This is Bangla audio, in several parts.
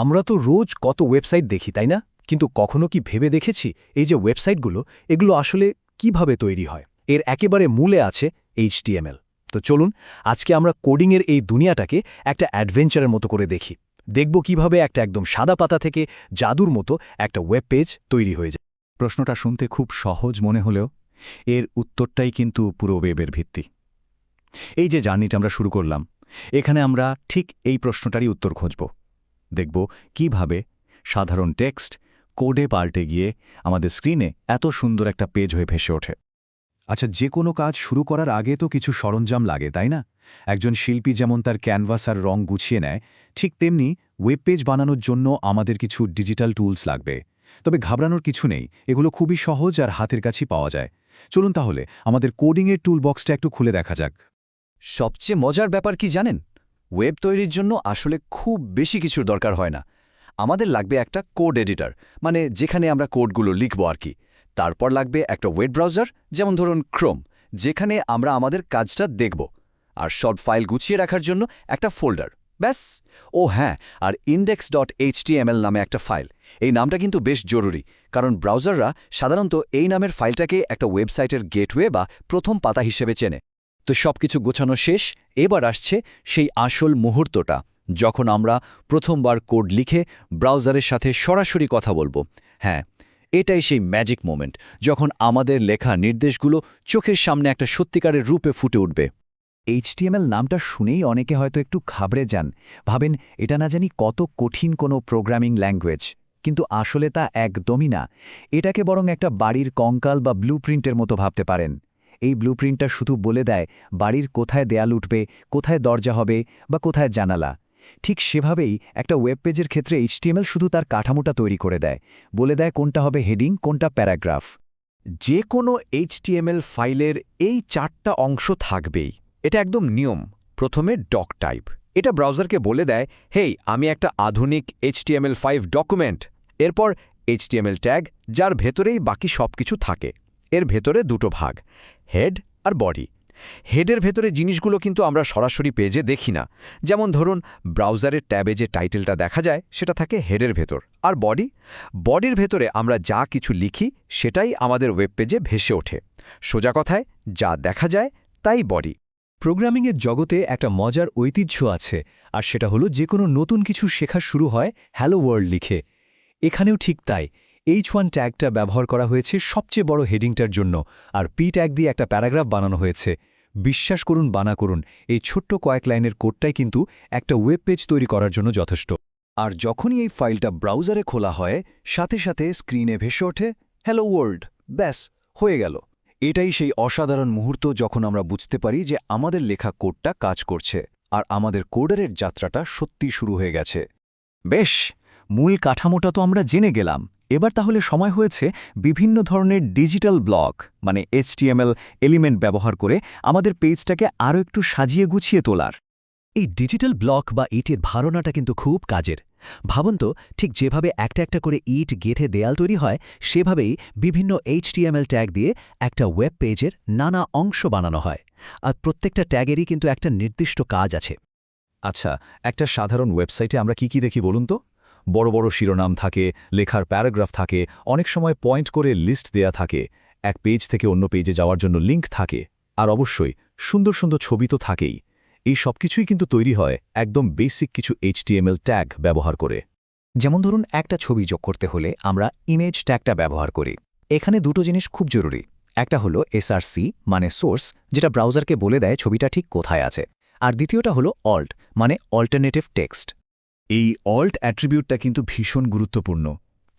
আমরা তো রোজ কত ওয়েবসাইট দেখি তাই না? কিন্তু কখনো কি ভেবে দেখেছি এই যে ওয়েবসাইটগুলো এগুলো আসলে কিভাবে তৈরি হয়? এর একেবারে মূলে আছে HTML। তো চলুন আজকে আমরা কোডিংয়ের এই দুনিয়াটাকে একটা অ্যাডভেঞ্চারের মতো করে দেখি। দেখব কিভাবে একটা একদম সাদা পাতা থেকে জাদুর মতো একটা ওয়েব পেজ তৈরি হয়ে যায়। প্রশ্নটা শুনতে খুব সহজ মনে হলেও এর উত্তরটাই কিন্তু পুরো ওয়েবের ভিত্তি। এই যে জার্নিটা আমরা শুরু করলাম, এখানে আমরা ঠিক এই প্রশ্নটারই উত্তর খুঁজব। দেখব কিভাবে সাধারণ টেক্সট কোডে পাল্টে গিয়ে আমাদের স্ক্রিনে এত সুন্দর একটা পেজ হয়ে ভেসে ওঠে। আচ্ছা, যে কোনো কাজ শুরু করার আগে তো কিছু সরঞ্জাম লাগে তাই না? একজন শিল্পী যেমন তার ক্যানভাস আর রং গুছিয়ে নেয়, ঠিক তেমনি ওয়েব পেজ বানানোর জন্য আমাদের কিছু ডিজিটাল টুলস লাগবে। তবে ঘাবড়ানোর কিছু নেই, এগুলো খুবই সহজ আর হাতের কাছেই পাওয়া যায়। চলুন তাহলে আমাদের কোডিংয়ের টুল বক্সটা একটু খুলে দেখা যাক। সবচেয়ে মজার ব্যাপার কি জানেন? ওয়েব তৈরির জন্য আসলে খুব বেশি কিছুর দরকার হয় না। আমাদের লাগবে একটা কোড এডিটর, মানে যেখানে আমরা কোডগুলো লিখব আর কি। তারপর লাগবে একটা ওয়েব ব্রাউজার, যেমন ধরুন ক্রোম, যেখানে আমরা আমাদের কাজটা দেখব। আর সব ফাইল গুছিয়ে রাখার জন্য একটা ফোল্ডার, ব্যাস। ও হ্যাঁ, আর index.html নামে একটা ফাইল। এই নামটা কিন্তু বেশ জরুরি, কারণ ব্রাউজাররা সাধারণত এই নামের ফাইলটাকে একটা ওয়েবসাইটের গেটওয়ে বা প্রথম পাতা হিসেবে চেনে। তো সবকিছু গোছানো শেষ, এবার আসছে সেই আসল মুহূর্তটা, যখন আমরা প্রথমবার কোড লিখে ব্রাউজারের সাথে সরাসরি কথা বলবো। হ্যাঁ, এটাই সেই ম্যাজিক মোমেন্ট, যখন আমাদের লেখা নির্দেশগুলো চোখের সামনে একটা সত্যিকারের রূপে ফুটে উঠবে। HTML নামটা শুনেই অনেকে হয়তো একটু ঘাবড়ে যান, ভাবেন এটা না জানি কত কঠিন কোনো প্রোগ্রামিং ল্যাঙ্গুয়েজ। কিন্তু আসলে তা একদমই না। এটাকে বরং একটা বাড়ির কঙ্কাল বা ব্লুপ্রিন্টের মতো ভাবতে পারেন। এই ব্লুপ্রিন্টটা শুধু বলে দেয় বাড়ির কোথায় দেয়াল উঠবে, কোথায় দরজা হবে বা কোথায় জানালা। ঠিক সেভাবেই একটা ওয়েব পেজের ক্ষেত্রে HTML শুধু তার কাঠামোটা তৈরি করে দেয়, বলে দেয় কোনটা হবে হেডিং, কোনটা প্যারাগ্রাফ। যে কোনো HTML ফাইলের এই 4টা অংশ থাকবেই, এটা একদম নিয়ম। প্রথমে ডক টাইপ, এটা ব্রাউজারকে বলে দেয়, হেই আমি একটা আধুনিক HTML5 ডকুমেন্ট। এরপর HTML ট্যাগ, যার ভেতরেই বাকি সব কিছু থাকে। এর ভেতরে দুটো ভাগ, হেড আর বডি। হেডের ভেতরে জিনিসগুলো কিন্তু আমরা সরাসরি পেজে দেখি না, যেমন ধরুন ব্রাউজারের ট্যাবে যে টাইটেলটা দেখা যায় সেটা থাকে হেডের ভেতর। আর বডির ভেতরে আমরা যা কিছু লিখি সেটাই আমাদের ওয়েব পেজে ভেসে ওঠে। সোজা কথায় যা দেখা যায় তাই বডি। প্রোগ্রামিংয়ের জগতে একটা মজার ঐতিহ্য আছে, আর সেটা হলো যে কোনো নতুন কিছু শেখা শুরু হয় হ্যালো ওয়ার্ল্ড লিখে। এখানেও ঠিক তাই। H1 ট্যাগটা ব্যবহার করা হয়েছে সবচেয়ে বড় হেডিংটার জন্য, আর P ট্যাগ দিয়ে একটা প্যারাগ্রাফ বানানো হয়েছে। বিশ্বাস করুন বানা করুন, এই ছোট্ট কয়েক লাইনের কোডটাই কিন্তু একটা ওয়েব পেজ তৈরি করার জন্য যথেষ্ট। আর যখনই এই ফাইলটা ব্রাউজারে খোলা হয়, সাথে সাথে স্ক্রিনে ভেসে ওঠে হ্যালো ওয়ার্ল্ড, ব্যাস হয়ে গেল। এটাই সেই অসাধারণ মুহূর্ত যখন আমরা বুঝতে পারি যে আমাদের লেখা কোডটা কাজ করছে, আর আমাদের কোডারের যাত্রাটা সত্যি শুরু হয়ে গেছে। বেশ, মূল কাঠামোটা তো আমরা জেনে গেলাম। এবার তাহলে সময় হয়েছে বিভিন্ন ধরনের ডিজিটাল ব্লক, মানে HTML এলিমেন্ট ব্যবহার করে আমাদের পেজটাকে আরও একটু সাজিয়ে গুছিয়ে তোলার। এই ডিজিটাল ব্লক বা ইটের ধারণাটা কিন্তু খুব কাজের। ভাবুন তো, ঠিক যেভাবে একটা একটা করে ইট গেঁথে দেয়াল তৈরি হয়, সেভাবেই বিভিন্ন HTML ট্যাগ দিয়ে একটা ওয়েব পেজের নানা অংশ বানানো হয়। আর প্রত্যেকটা ট্যাগেরই কিন্তু একটা নির্দিষ্ট কাজ আছে। আচ্ছা, একটা সাধারণ ওয়েবসাইটে আমরা কি দেখি বলুন তো? বড় বড় শিরোনাম থাকে, লেখার প্যারাগ্রাফ থাকে, অনেক সময় পয়েন্ট করে লিস্ট দেয়া থাকে, এক পেজ থেকে অন্য পেজে যাওয়ার জন্য লিঙ্ক থাকে, আর অবশ্যই সুন্দর সুন্দর ছবি তো থাকেই। এই সবকিছুই কিন্তু তৈরি হয় একদম বেসিক কিছু HTML ট্যাগ ব্যবহার করে। যেমন ধরুন, একটা ছবি যোগ করতে হলে আমরা ইমেজ ট্যাগটা ব্যবহার করি। এখানে দুটো জিনিস খুব জরুরি। একটা হলো SRC, মানে সোর্স, যেটা ব্রাউজারকে বলে দেয় ছবিটা ঠিক কোথায় আছে। আর দ্বিতীয়টা হলো অল্ট, মানে অল্টারনেটিভ টেক্সট। এই অল্ট অ্যাট্রিবিউটটা কিন্তু ভীষণ গুরুত্বপূর্ণ।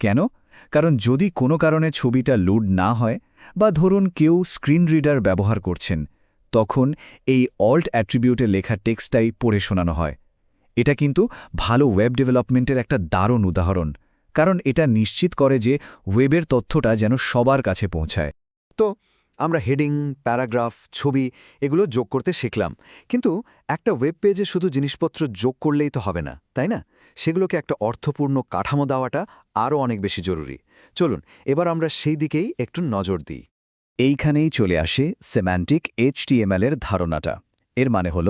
কেন? কারণ যদি কোনো কারণে ছবিটা লোড না হয়, বা ধরুন কেউ স্ক্রিন রিডার ব্যবহার করছেন, তখন এই অল্ট অ্যাট্রিবিউটে লেখা টেক্সটটাই পড়ে শোনানো হয়। এটা কিন্তু ভালো ওয়েব ডেভেলপমেন্টের একটা দারুণ উদাহরণ, কারণ এটা নিশ্চিত করে যে ওয়েবের তথ্যটা যেন সবার কাছে পৌঁছায়। তো আমরা হেডিং, প্যারাগ্রাফ, ছবি এগুলো যোগ করতে শিখলাম, কিন্তু একটা ওয়েব পেজে শুধু জিনিসপত্র যোগ করলেই তো হবে না, তাই না? সেগুলোকে একটা অর্থপূর্ণ কাঠামো দেওয়াটা আরও অনেক বেশি জরুরি। চলুন এবার আমরা সেই দিকেই একটু নজর দিই। এইখানেই চলে আসে সেম্যান্টিক HTML এর ধারণাটা। এর মানে হল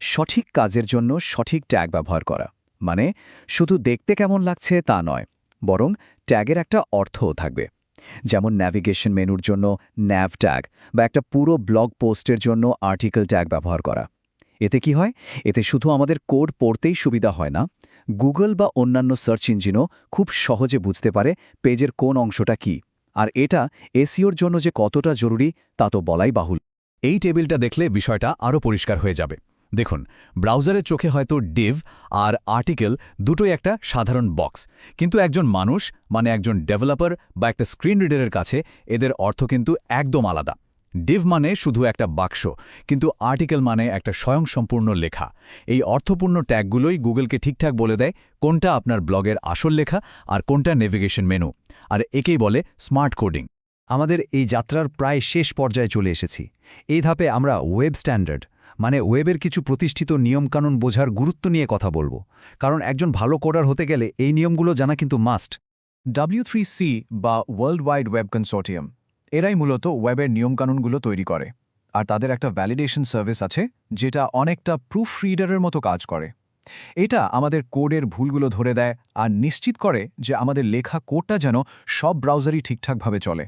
সঠিক কাজের জন্য সঠিক ট্যাগ ব্যবহার করা। মানে শুধু দেখতে কেমন লাগছে তা নয়, বরং ট্যাগের একটা অর্থও থাকবে। যেমন ন্যাভিগেশন মেনুর জন্য ন্যাভ ট্যাগ বা একটা পুরো ব্লগ পোস্টের জন্য আর্টিকেল ট্যাগ ব্যবহার করা। এতে কি হয়? এতে শুধু আমাদের কোড পড়তেই সুবিধা হয় না, গুগল বা অন্যান্য সার্চ ইঞ্জিনও খুব সহজে বুঝতে পারে পেজের কোন অংশটা কি। আর এটা এসইওর জন্য যে কতটা জরুরি তা তো বলাই বাহুল। এই টেবিলটা দেখলে বিষয়টা আরও পরিষ্কার হয়ে যাবে। দেখুন, ব্রাউজারের চোখে হয়তো ডিভ আর আর্টিকেল দুটোই একটা সাধারণ বক্স, কিন্তু একজন মানুষ মানে একজন ডেভেলপার বা একটা স্ক্রিন রিডারের কাছে এদের অর্থ কিন্তু একদম আলাদা। ডিভ মানে শুধু একটা বাক্স, কিন্তু আর্টিকেল মানে একটা স্বয়ংসম্পূর্ণ লেখা। এই অর্থপূর্ণ ট্যাগগুলোই গুগলকে ঠিকঠাক বলে দেয় কোনটা আপনার ব্লগের আসল লেখা আর কোনটা নেভিগেশন মেনু, আর একেই বলে স্মার্ট কোডিং। আমাদের এই যাত্রার প্রায় শেষ পর্যায়ে চলে এসেছি। এই ধাপে আমরা ওয়েব স্ট্যান্ডার্ড মানে ওয়েবের কিছু প্রতিষ্ঠিত নিয়মকানুন বোঝার গুরুত্ব নিয়ে কথা বলবো, কারণ একজন ভালো কোডার হতে গেলে এই নিয়মগুলো জানা কিন্তু মাস্ট। W3C বা ওয়ার্ল্ড ওয়াইড ওয়েব কনসোর্টিয়াম, এরাই মূলত ওয়েবের নিয়মকানুনগুলো তৈরি করে, আর তাদের একটা ভ্যালিডেশন সার্ভিস আছে যেটা অনেকটা প্রুফ রিডারের মতো কাজ করে। এটা আমাদের কোডের ভুলগুলো ধরে দেয় আর নিশ্চিত করে যে আমাদের লেখা কোডটা যেন সব ব্রাউজারই ঠিকঠাকভাবে চলে।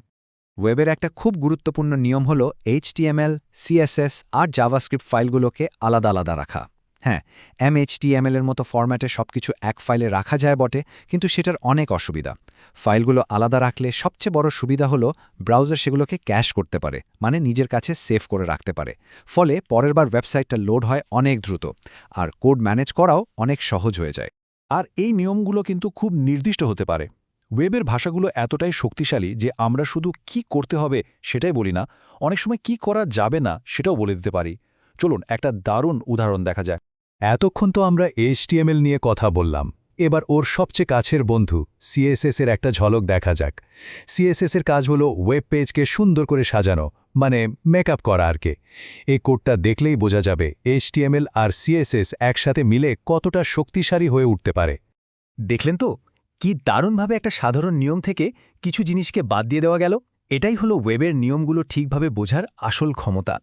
ওয়েবের একটা খুব গুরুত্বপূর্ণ নিয়ম হল HTML, CSS আর জাভাস্ক্রিপ্ট ফাইলগুলোকে আলাদা আলাদা রাখা। হ্যাঁ, MHTML এর মতো ফরম্যাটে সবকিছু এক ফাইলে রাখা যায় বটে, কিন্তু সেটার অনেক অসুবিধা। ফাইলগুলো আলাদা রাখলে সবচেয়ে বড় সুবিধা হলো ব্রাউজার সেগুলোকে ক্যাশ করতে পারে, মানে নিজের কাছে সেভ করে রাখতে পারে। ফলে পরের বার ওয়েবসাইটটা লোড হয় অনেক দ্রুত, আর কোড ম্যানেজ করাও অনেক সহজ হয়ে যায়। আর এই নিয়মগুলো কিন্তু খুব নির্দিষ্ট হতে পারে। ওয়েবের ভাষাগুলো এতটাই শক্তিশালী যে আমরা শুধু কি করতে হবে সেটাই বলি না, অনেক সময় কি করা যাবে না সেটাও বলে দিতে পারি। চলুন একটা দারুণ উদাহরণ দেখা যাক। এতক্ষণ তো আমরা HTML নিয়ে কথা বললাম, এবার ওর সবচেয়ে কাছের বন্ধু CSS এর একটা ঝলক দেখা যাক। CSS এর কাজ হলো ওয়েব পেজকে সুন্দর করে সাজানো, মানে মেকআপ করা আর কি। এই কোডটা দেখলেই বোঝা যাবে HTML আর CSS একসাথে মিলে কতটা শক্তিশালী হয়ে উঠতে পারে। দেখলেন তো কি দারুণভাবে একটা সাধারণ নিয়ম থেকে কিছু জিনিসকে বাদ দিয়ে দেওয়া গেল। এটাই হলো ওয়েবের নিয়মগুলো ঠিকভাবে বোঝার আসল ক্ষমতা।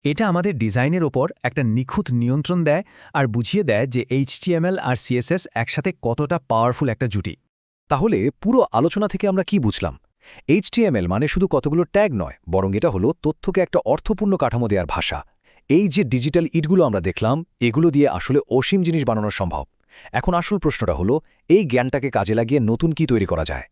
এটা আমাদের ডিজাইনের ওপর একটা নিখুঁত নিয়ন্ত্রণ দেয় আর বুঝিয়ে দেয় যে HTML আর CSS একসাথে কতটা পাওয়ারফুল একটা জুটি। তাহলে পুরো আলোচনা থেকে আমরা কি বুঝলাম? HTML মানে শুধু কতগুলো ট্যাগ নয়, বরং এটা হলো তথ্যকে একটা অর্থপূর্ণ কাঠামো দেওয়ার ভাষা। এই যে ডিজিটাল ইটগুলো আমরা দেখলাম, এগুলো দিয়ে আসলে অসীম জিনিস বানানো সম্ভব। এখন আসল প্রশ্নটা হলো, এই জ্ঞানটাকে কাজে লাগিয়ে নতুন কি তৈরি করা যায়?